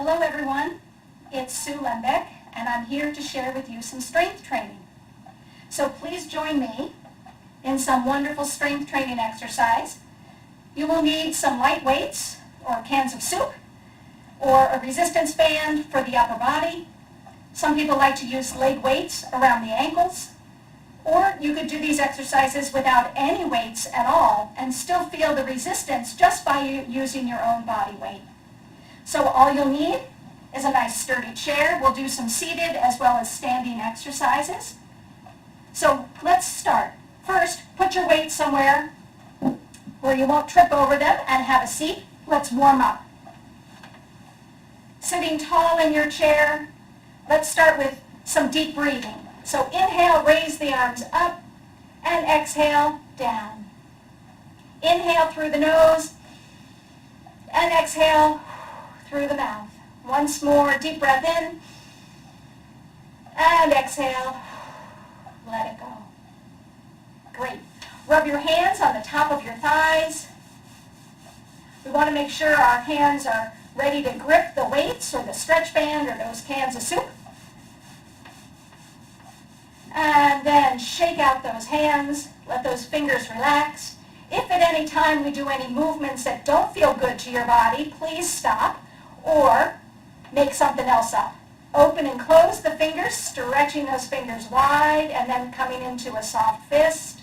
Hello everyone, it's Sue Lembeck and I'm here to share with you some strength training. So please join me in some wonderful strength training exercise. You will need some light weights or cans of soup or a resistance band for the upper body. Some people like to use leg weights around the ankles, or you could do these exercises without any weights at all and still feel the resistance just by using your own body weight. So all you'll need is a nice sturdy chair. We'll do some seated as well as standing exercises. So let's start. First, put your weight somewhere where you won't trip over them and have a seat. Let's warm up. Sitting tall in your chair, let's start with some deep breathing. So inhale, raise the arms up, and exhale, down. Inhale through the nose, and exhale through the mouth. Once more, deep breath in, and exhale, let it go. Great. Rub your hands on the top of your thighs. We want to make sure our hands are ready to grip the weights or the stretch band or those cans of soup. And then shake out those hands, let those fingers relax. If at any time we do any movements that don't feel good to your body, please stop or make something else up. Open and close the fingers, stretching those fingers wide and then coming into a soft fist.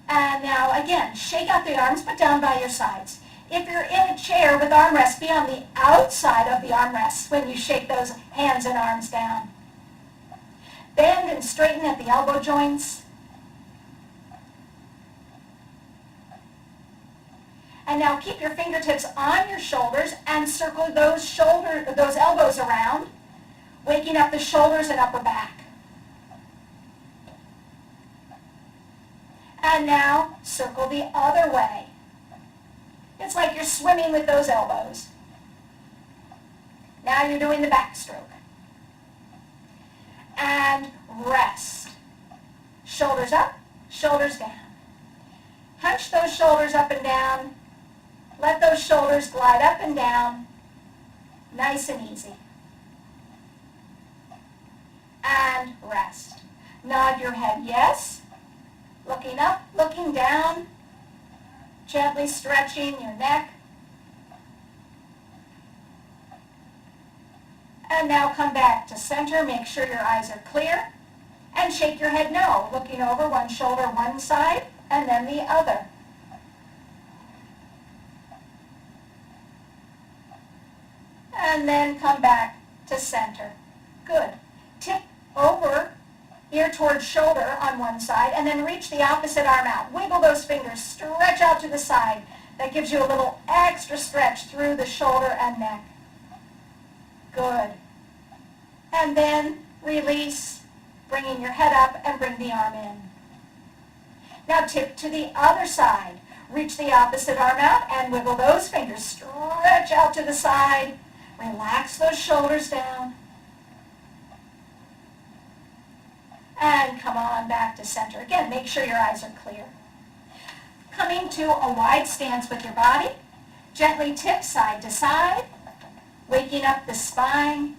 And now again, shake out the arms but down by your sides. If you're in a chair with armrests, be on the outside of the armrests when you shake those hands and arms down. Bend and straighten at the elbow joints. And now keep your fingertips on your shoulders and circle those elbows around, waking up the shoulders and upper back. And now circle the other way. It's like you're swimming with those elbows. Now you're doing the backstroke. And rest. Shoulders up, shoulders down. Hunch those shoulders up and down. Let those shoulders glide up and down. Nice and easy. And rest. Nod your head yes. Looking up, looking down. Gently stretching your neck. And now come back to center. Make sure your eyes are clear. And shake your head no, looking over one shoulder one side and then the other. And then come back to center. Good. Tip over, ear towards shoulder on one side, and then reach the opposite arm out. Wiggle those fingers, stretch out to the side. That gives you a little extra stretch through the shoulder and neck. Good. And then release, bringing your head up and bring the arm in. Now tip to the other side. Reach the opposite arm out and wiggle those fingers. Stretch out to the side. Relax those shoulders down. And come on back to center. Again, make sure your eyes are clear. Coming to a wide stance with your body. Gently tip side to side, waking up the spine.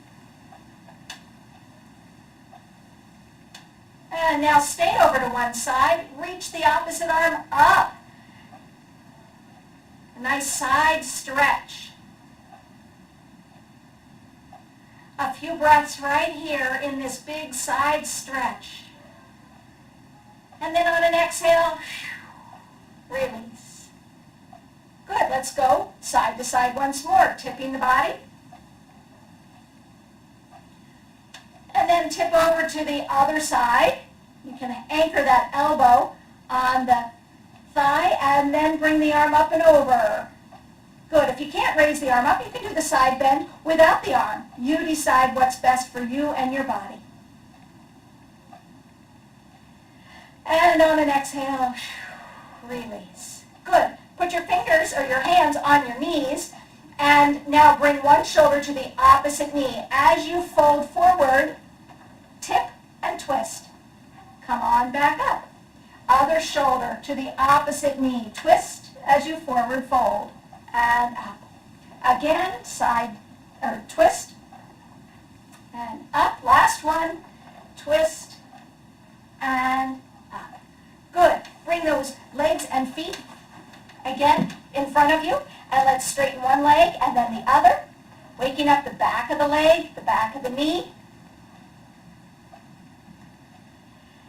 And now stay over to one side. Reach the opposite arm up. A nice side stretch. A few breaths right here in this big side stretch. And then on an exhale, release. Good, let's go side to side once more, tipping the body. And then tip over to the other side. You can anchor that elbow on the thigh and then bring the arm up and over. Good. If you can't raise the arm up, you can do the side bend without the arm. You decide what's best for you and your body. And on an exhale, release. Good. Put your fingers or your hands on your knees and now bring one shoulder to the opposite knee. As you fold forward, tip and twist. Come on back up. Other shoulder to the opposite knee. Twist as you forward fold. and up. Again, side or twist and up. Last one, twist and up. Good. Bring those legs and feet again in front of you, and let's straighten one leg and then the other, waking up the back of the leg, the back of the knee.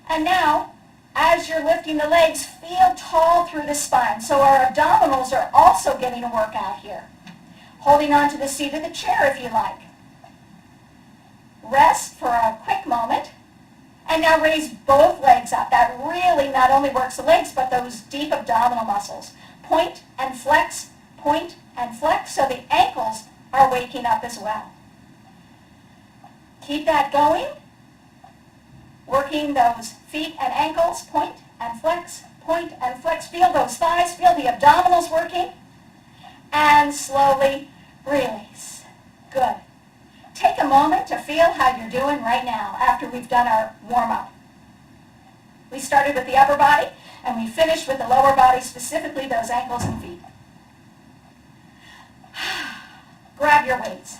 And now, as you're lifting the legs, feel tall through the spine. So our abdominals are also getting a workout here. Holding on to the seat of the chair if you like. Rest for a quick moment. And now raise both legs up. That really not only works the legs, but those deep abdominal muscles. Point and flex, so the ankles are waking up as well. Keep that going. Working those feet and ankles, point and flex, point and flex. Feel those thighs, feel the abdominals working. And slowly release. Good. Take a moment to feel how you're doing right now after we've done our warm-up. We started with the upper body, and we finished with the lower body, specifically those ankles and feet. Grab your weights.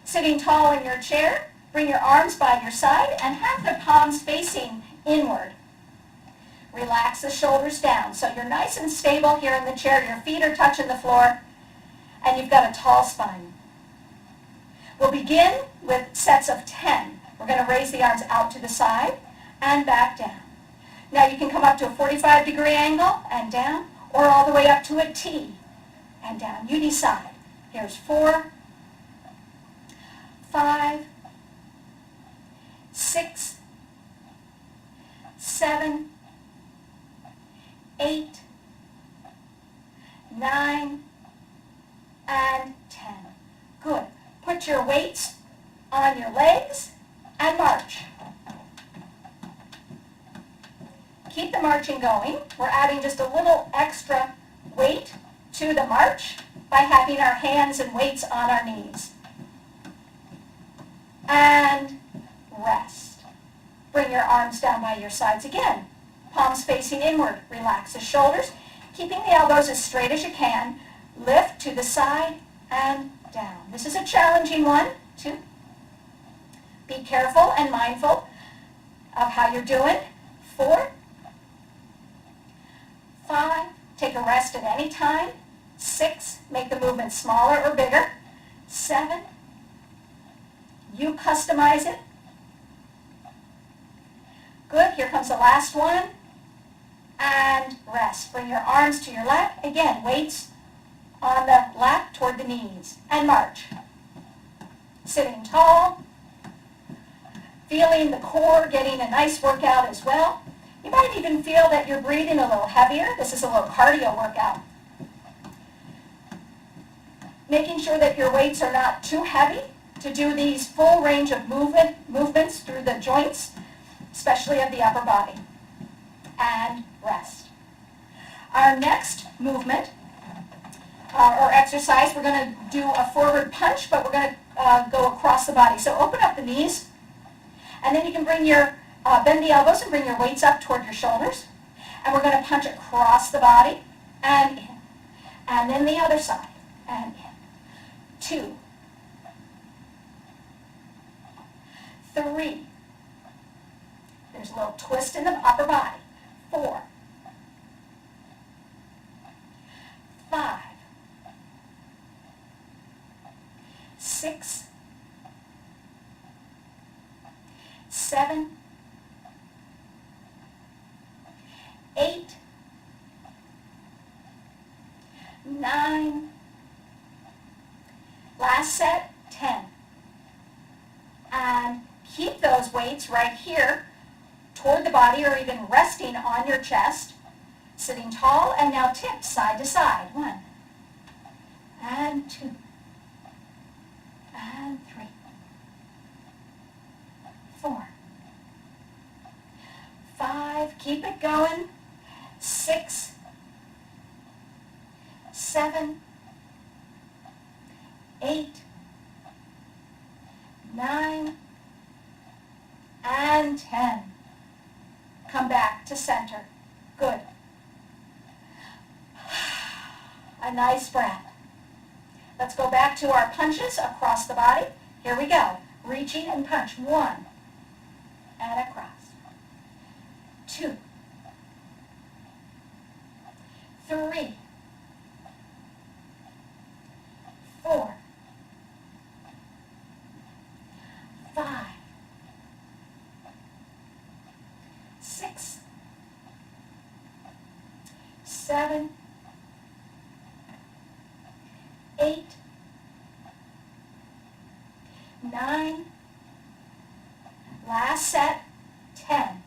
Sitting tall in your chair, bring your arms by your side and have the palms facing inward. Relax the shoulders down so you're nice and stable here in the chair. Your feet are touching the floor and you've got a tall spine. We'll begin with sets of 10. We're going to raise the arms out to the side and back down. Now you can come up to a 45-degree angle and down, or all the way up to a T and down. You decide. Here's 4, 5, 6, 7, 8, 9, and 10. Good. Put your weights on your legs and march. Keep the marching going. We're adding just a little extra weight to the march by having our hands and weights on our knees. And rest. Bring your arms down by your sides again. Palms facing inward. Relax the shoulders. Keeping the elbows as straight as you can. Lift to the side and down. This is a challenging one, too. Be careful and mindful of how you're doing. 4, 5, take a rest at any time. 6, make the movement smaller or bigger. 7, you customize it. Good, here comes the last one. And rest. Bring your arms to your lap. Again, weights on the lap toward the knees. And march. Sitting tall. Feeling the core getting a nice workout as well. You might even feel that you're breathing a little heavier. This is a little cardio workout. Making sure that your weights are not too heavy to do these full range of movements through the joints, especially of the upper body. And rest. Our next movement or exercise, we're going to do a forward punch, but we're going to go across the body. So open up the knees, and then you can bring your bend the elbows and bring your weights up toward your shoulders, and we're going to punch across the body and in, and then the other side and in. 2, 3. There's a little twist in the upper body. 4, 5, 6, 7, 8, 9, last set, 10. And keep those weights right here toward the body or even resting on your chest. Sitting tall and now tip side to side. 1, and 2, and 3, 4, 5, keep it going. 6, 7, 8, 9, and 10. Come back to center. Good. a nice breath. Let's go back to our punches across the body. Here we go. Reaching and punch. 1 and across. 2, 3, 4, 5, 6, 7, 8, 9, last set, 10,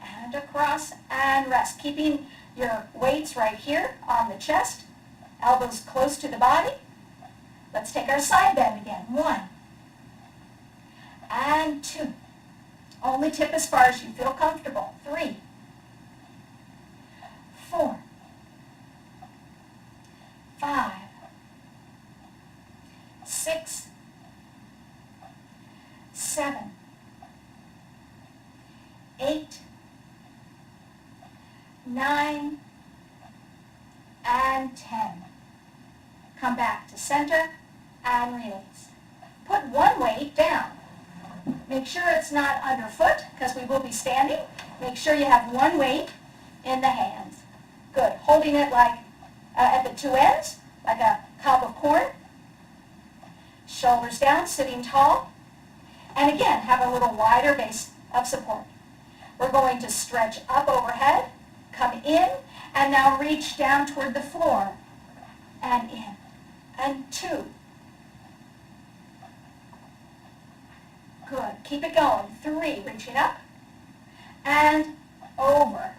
and across and rest. Keeping your weights right here on the chest, elbows close to the body. Let's take our side bend again. 1 and 2. Only tip as far as you feel comfortable. 3, 4, 5, 6, 7, 8, 9, and 10. Come back to center and release. Put one weight down. Make sure it's not underfoot because we will be standing. Make sure you have one weight in the hands. Good. Holding it like at the two ends, like a cob of corn. Shoulders down, sitting tall. And again, have a little wider base of support. We're going to stretch up overhead, come in, and now reach down toward the floor and in. And 2. Good. Keep it going. 3, reaching up and over.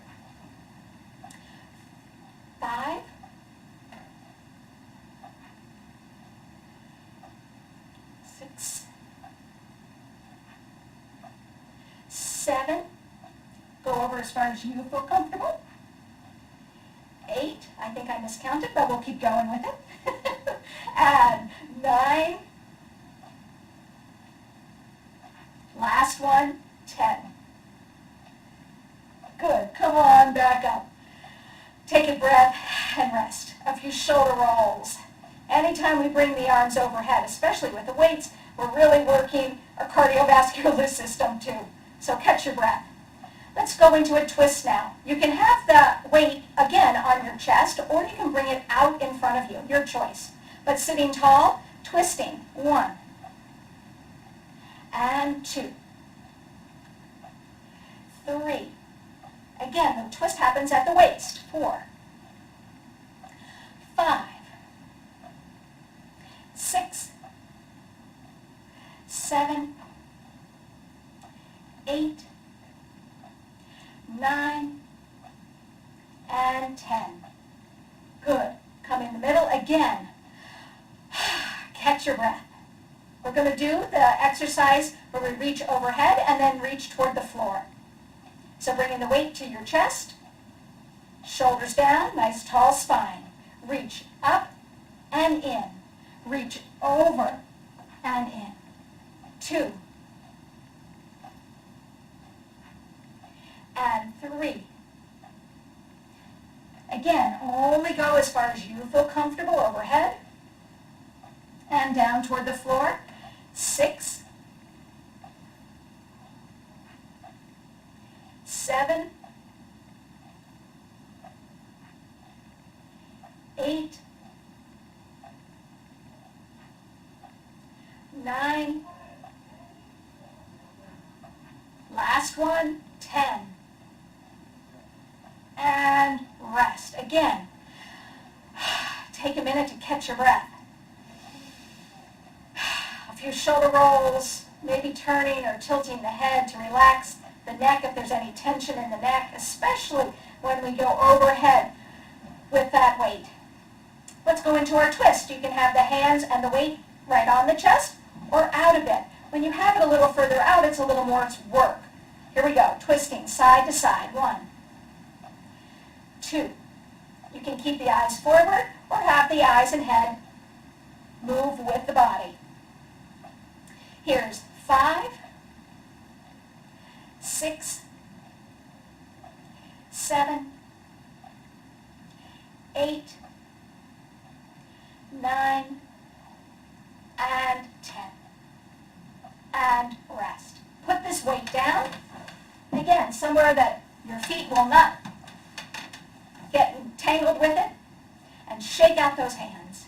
5, 6, 7, go over as far as you feel comfortable. 8, I think I miscounted, but we'll keep going with it. And 9, last one, 10. Good, come on, back up. Take a breath and rest. A few shoulder rolls. Anytime we bring the arms overhead, especially with the weights, we're really working our cardiovascular system too. So catch your breath. Let's go into a twist now. You can have the weight again on your chest, or you can bring it out in front of you, your choice. But sitting tall, twisting. 1 and 2, 3. Again, the twist happens at the waist. 4, 5, 6, 7, 8, 9, and 10. Good. Come in the middle again. Catch your breath. We're going to do the exercise where we reach overhead and then reach toward the floor. So bringing the weight to your chest, shoulders down, nice tall spine. Reach up and in. Reach over and in. 2 and 3. Again, only go as far as you feel comfortable overhead and down toward the floor. 6, 7, 8, 9, last one, 10. And rest. Again, take a minute to catch your breath. A few shoulder rolls, maybe turning or tilting the head to relax the neck if there's any tension in the neck, especially when we go overhead with that weight. Let's go into our twist. You can have the hands and the weight right on the chest or out a bit. When you have it a little further out, it's a little more work. Here we go, twisting side to side. 1, 2. You can keep the eyes forward or have the eyes and head move with the body. Here's 5, 6, 7, 8, 9, and 10. And rest. Put this weight down, again, somewhere that your feet will not get entangled with it, and shake out those hands.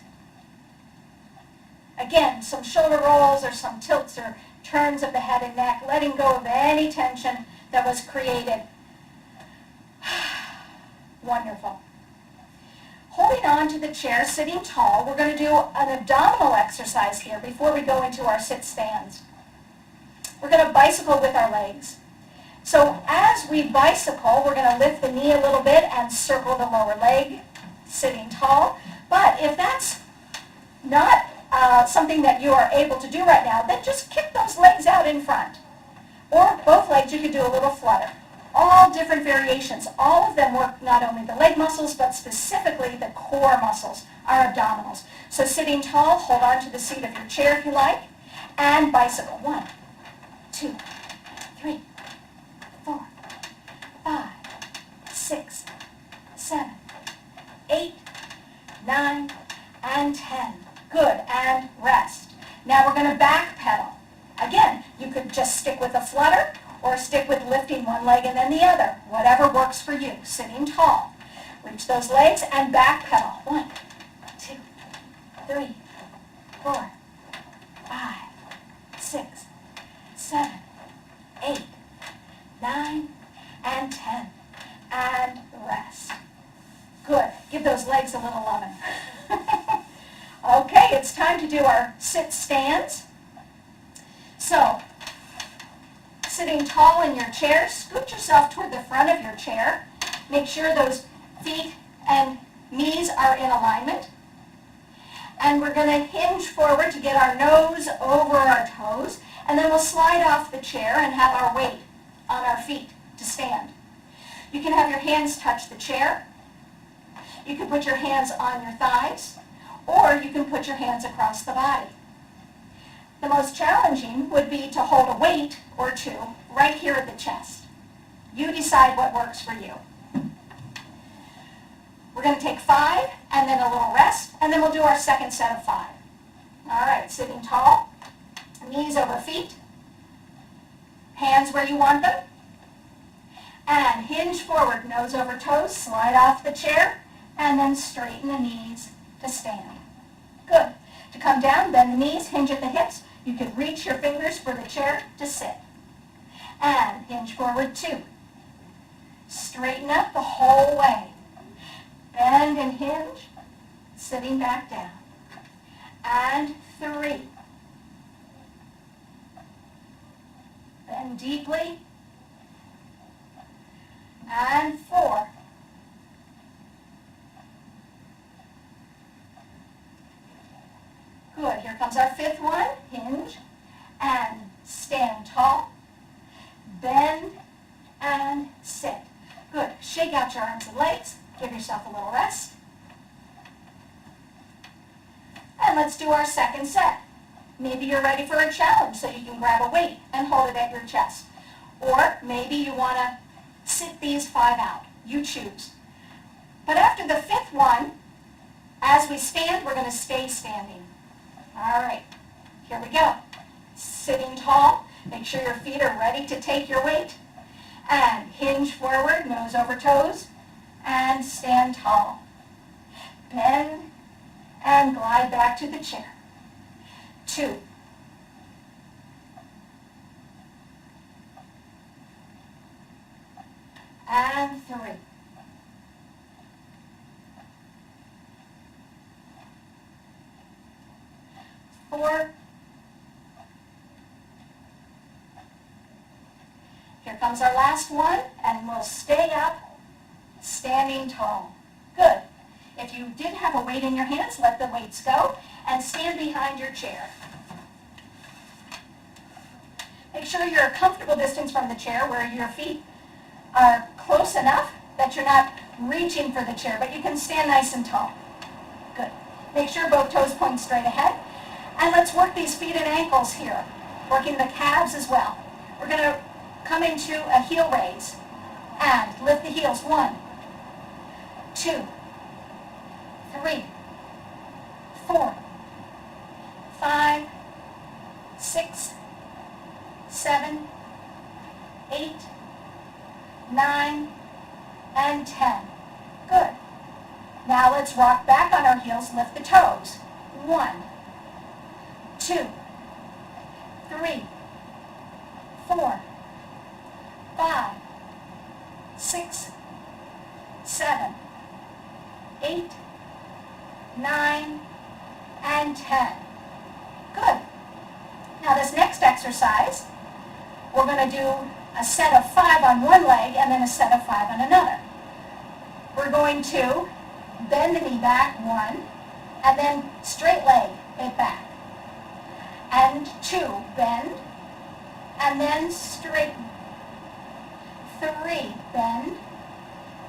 Again, some shoulder rolls or some tilts or turns of the head and neck, letting go of any tension that was created. Wonderful. Holding on to the chair, sitting tall, we're going to do an abdominal exercise here before we go into our sit stands. We're going to bicycle with our legs. So as we bicycle, we're going to lift the knee a little bit and circle the lower leg, sitting tall. But if that's not something that you are able to do right now, then just kick those legs out in front. Or both legs, you could do a little flutter. All different variations. All of them work not only the leg muscles, but specifically the core muscles, our abdominals. So sitting tall, hold on to the seat of your chair if you like, and bicycle. 1, 2, 3, 4, 5, 6, 7, 8, 9, and 10. Good, and rest. Now we're going to back pedal. Again, you could just stick with a flutter or stick with lifting one leg and then the other, whatever works for you. Sitting tall. Reach those legs and back pedal. 1, 2, 3, 4, 5, 6, 7, 8, 9, and 10. And rest. Good. Give those legs a little loving. Okay, it's time to do our sit stands. So, sitting tall in your chair, scoot yourself toward the front of your chair. Make sure those feet and knees are in alignment. And we're going to hinge forward to get our nose over our toes. And then we'll slide off the chair and have our weight on our feet to stand. You can have your hands touch the chair. You can put your hands on your thighs. Or you can put your hands across the body. The most challenging would be to hold a weight or two right here at the chest. You decide what works for you. We're going to take 5 and then a little rest, and then we'll do our second set of 5. All right, sitting tall, knees over feet, hands where you want them, and hinge forward, nose over toes, slide off the chair, and then straighten the knees to stand. Good. To come down, bend the knees, hinge at the hips. You can reach your fingers for the chair to sit. And hinge forward 2. Straighten up the whole way. Bend and hinge, sitting back down. And 3. Bend deeply. And 4. Good. Here comes our 5th one. Hinge and stand tall. Bend and sit. Good. Shake out your arms and legs. Give yourself a little rest. And let's do our second set. Maybe you're ready for a challenge, so you can grab a weight and hold it at your chest. Or maybe you want to sit these 5 out. You choose. But after the 5th one, as we stand, we're going to stay standing. All right, here we go. Sitting tall, make sure your feet are ready to take your weight. And hinge forward, nose over toes, and stand tall. Bend and glide back to the chair. 2. And 3. 4. Here comes our last one, and we'll stay up, standing tall. Good. If you did have a weight in your hands, let the weights go, and stand behind your chair. Make sure you're a comfortable distance from the chair where your feet are close enough that you're not reaching for the chair, but you can stand nice and tall. Good. Make sure both toes point straight ahead. And let's work these feet and ankles here, working the calves as well. We're going to come into a heel raise and lift the heels. 1, 2, 3, 4, 5, 6, 7, 8, 9, and 10. Good. Now let's rock back on our heels, lift the toes. 1, 2, 3, 4, 5, 6, 7, 8, 9, and 10. Good. Now this next exercise, we're going to do a set of 5 on one leg and then a set of 5 on another. We're going to bend the knee back, 1, and then straight leg it back. And 2, bend, and then straighten. 3, bend,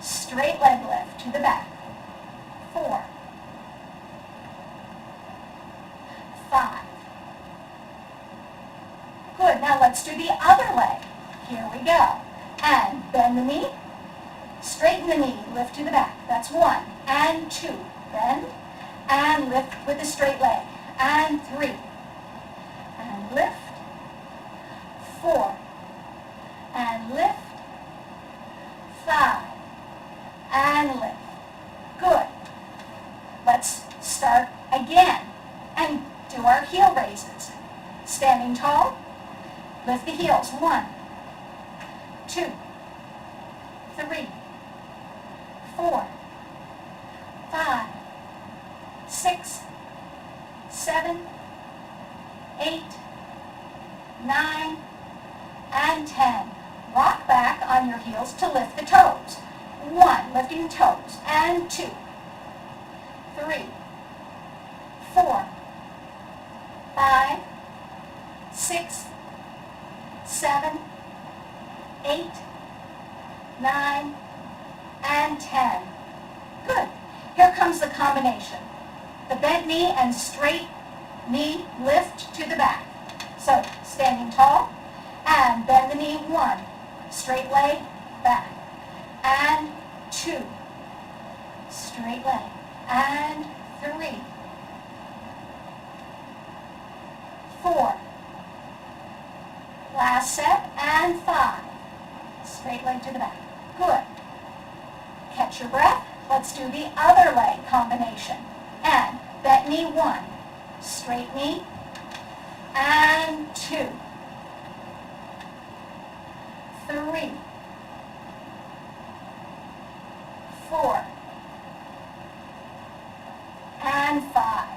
straight leg lift to the back. 4, 5. Good, now let's do the other leg. Here we go. And bend the knee, straighten the knee, lift to the back. That's 1. And 2, bend, and lift with the straight leg. And 3, and lift. 4, and lift. 5, and lift. Good. Let's start again and do our heel raises. Standing tall, lift the heels. 1, 2, 3, 4, 5, 6, 7, 8, 9, and 10. Rock back on your heels to lift the toes. 1, lifting the toes, and 2, 3, 4, 5, 6, 7, 8, 9, and 10. Good. Here comes the combination. The bent knee and straight knee lift to the back. So, standing tall, and bend the knee, 1, straight leg, back, and 2, straight leg, and 3, 4, last set, and 5, straight leg to the back. Good. Catch your breath. Let's do the other leg combination. And bent knee, 1, straight knee, and 2, 3, 4, and 5,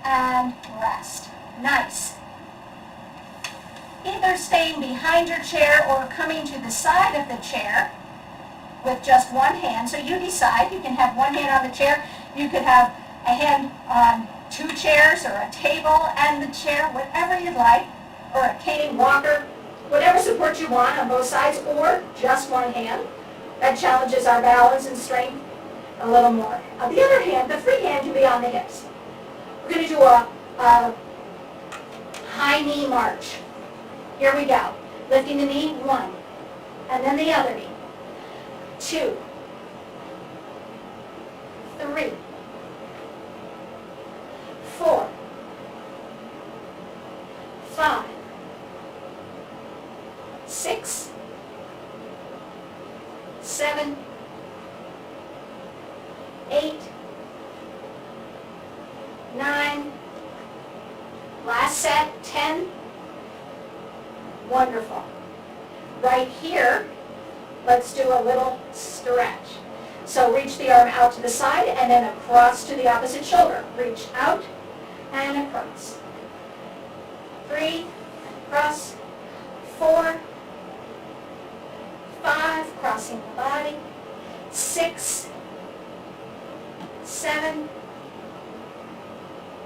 and rest. Nice. Either staying behind your chair or coming to the side of the chair with just one hand. So you decide. You can have one hand on the chair. You could have a hand on 2 chairs or a table and the chair, whatever you'd like, or a cane walker, whatever support you want on both sides, or just one hand. That challenges our balance and strength a little more. On the other hand, the free hand can be on the hips. We're going to do a high knee march. Here we go. Lifting the knee, 1, and then the other knee. 2, 3, 4, 5, 6, 7, 8, 9, last set, 10. Wonderful. Right here, let's do a little stretch. So reach the arm out to the side and then across to the opposite shoulder. Reach out and across. 3, across. 4, 5, crossing the body. 6, 7,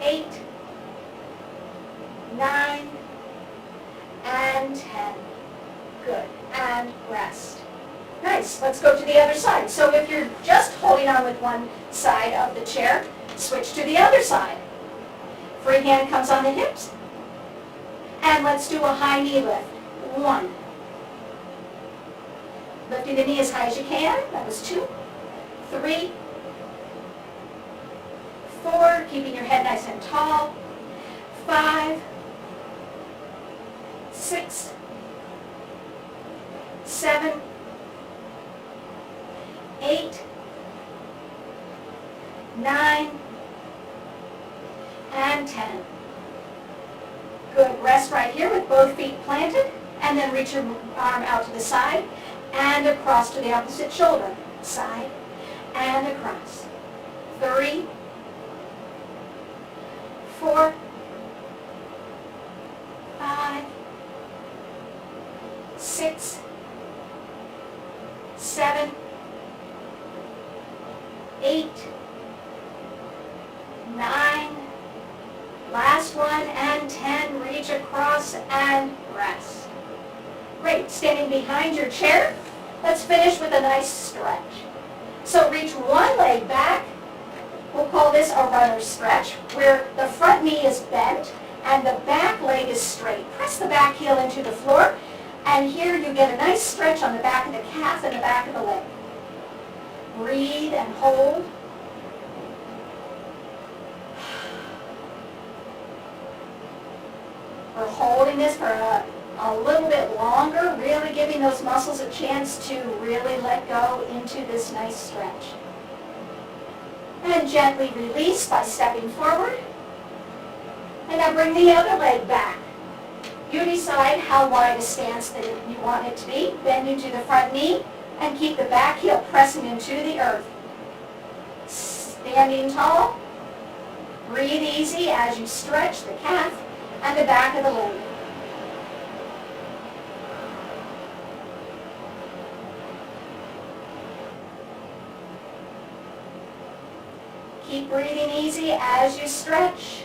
8, 9, and 10. Good. And rest. Nice. Let's go to the other side. So if you're just holding on with one side of the chair, switch to the other side. Free hand comes on the hips. And let's do a high knee lift. 1. Lifting the knee as high as you can. That was 2. 3. 4, keeping your head nice and tall. 5, 6, 7, 8, 9, and 10. Good. Rest right here with both feet planted, and then reach your arm out to the side and across to the opposite shoulder. Side and across. 3, 4, 5, 6, 7, 8, 9, last one, and 10. Reach across and rest. Great. Standing behind your chair, let's finish with a nice stretch. So reach one leg back. We'll call this a runner's stretch, where the front knee is bent and the back leg is straight. Press the back heel into the floor, and here you get a nice stretch on the back of the calf and the back of the leg. Breathe and hold. We're holding this for a little bit longer, really giving those muscles a chance to really let go into this nice stretch. And gently release by stepping forward. And now bring the other leg back. You decide how wide a stance that you want it to be. Bend into the front knee and keep the back heel pressing into the earth. Standing tall. Breathe easy as you stretch the calf and the back of the leg. Keep breathing easy as you stretch.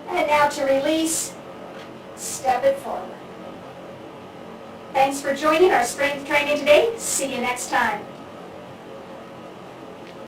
And now to release, step it forward. Thanks for joining our strength training today. See you next time.